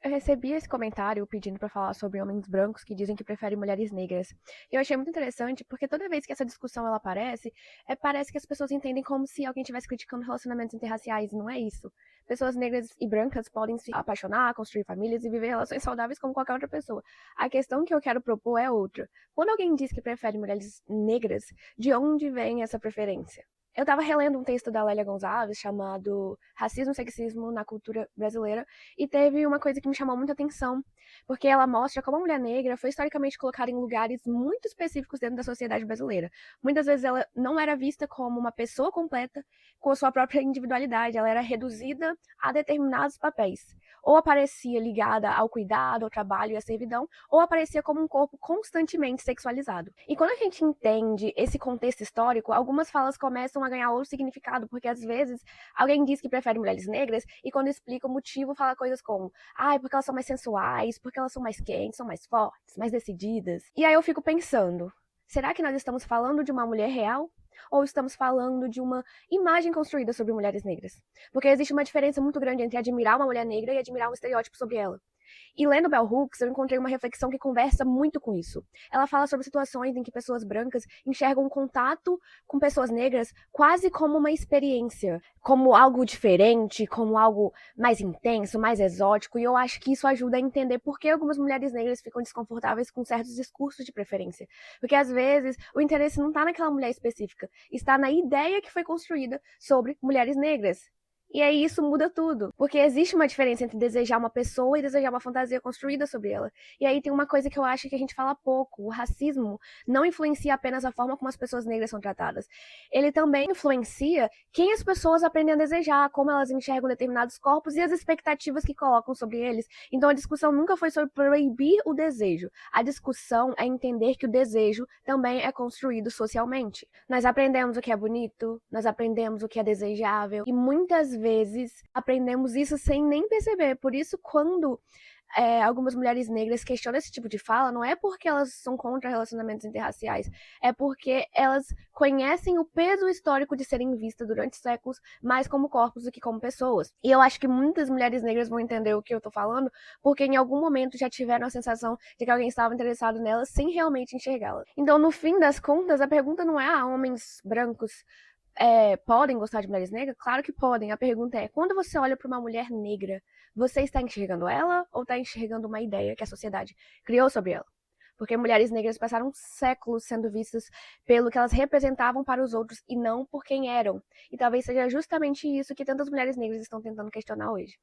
Eu recebi esse comentário pedindo pra falar sobre homens brancos que dizem que preferem mulheres negras. Eu achei muito interessante porque toda vez que essa discussão ela aparece, parece que as pessoas entendem como se alguém estivesse criticando relacionamentos interraciais, e não é isso. Pessoas negras e brancas podem se apaixonar, construir famílias e viver relações saudáveis como qualquer outra pessoa. A questão que eu quero propor é outra. Quando alguém diz que prefere mulheres negras, de onde vem essa preferência? Eu estava relendo um texto da Lélia Gonçalves chamado Racismo e Sexismo na Cultura Brasileira e teve uma coisa que me chamou muita atenção, porque ela mostra como a mulher negra foi historicamente colocada em lugares muito específicos dentro da sociedade brasileira. Muitas vezes ela não era vista como uma pessoa completa com a sua própria individualidade, ela era reduzida a determinados papéis. Ou aparecia ligada ao cuidado, ao trabalho e à servidão, ou aparecia como um corpo constantemente sexualizado. E quando a gente entende esse contexto histórico, algumas falas começam a ganhar outro significado, porque às vezes alguém diz que prefere mulheres negras e quando explica o motivo fala coisas como porque elas são mais sensuais, porque elas são mais quentes, são mais fortes, mais decididas. E aí eu fico pensando, será que nós estamos falando de uma mulher real? Ou estamos falando de uma imagem construída sobre mulheres negras? Porque existe uma diferença muito grande entre admirar uma mulher negra e admirar um estereótipo sobre ela. E lendo Bell Hooks, eu encontrei uma reflexão que conversa muito com isso. Ela fala sobre situações em que pessoas brancas enxergam o contato com pessoas negras quase como uma experiência, como algo diferente, como algo mais intenso, mais exótico, e eu acho que isso ajuda a entender por que algumas mulheres negras ficam desconfortáveis com certos discursos de preferência. Porque às vezes o interesse não está naquela mulher específica, está na ideia que foi construída sobre mulheres negras. E aí isso muda tudo, porque existe uma diferença entre desejar uma pessoa e desejar uma fantasia construída sobre ela. E aí tem uma coisa que eu acho que a gente fala pouco: o racismo não influencia apenas a forma como as pessoas negras são tratadas. Ele também influencia quem as pessoas aprendem a desejar, como elas enxergam determinados corpos e as expectativas que colocam sobre eles. Então a discussão nunca foi sobre proibir o desejo. A discussão é entender que o desejo também é construído socialmente. Nós aprendemos o que é bonito, nós aprendemos o que é desejável e muitas vezes aprendemos isso sem nem perceber. Por isso, quando algumas mulheres negras questionam esse tipo de fala, não é porque elas são contra relacionamentos interraciais, é porque elas conhecem o peso histórico de serem vistas durante séculos mais como corpos do que como pessoas. E eu acho que muitas mulheres negras vão entender o que eu tô falando, porque em algum momento já tiveram a sensação de que alguém estava interessado nelas sem realmente enxergá-las. Então, no fim das contas, a pergunta não é homens brancos podem gostar de mulheres negras? Claro que podem. A pergunta é, quando você olha para uma mulher negra, você está enxergando ela ou está enxergando uma ideia que a sociedade criou sobre ela? Porque mulheres negras passaram séculos sendo vistas pelo que elas representavam para os outros e não por quem eram. E talvez seja justamente isso que tantas mulheres negras estão tentando questionar hoje.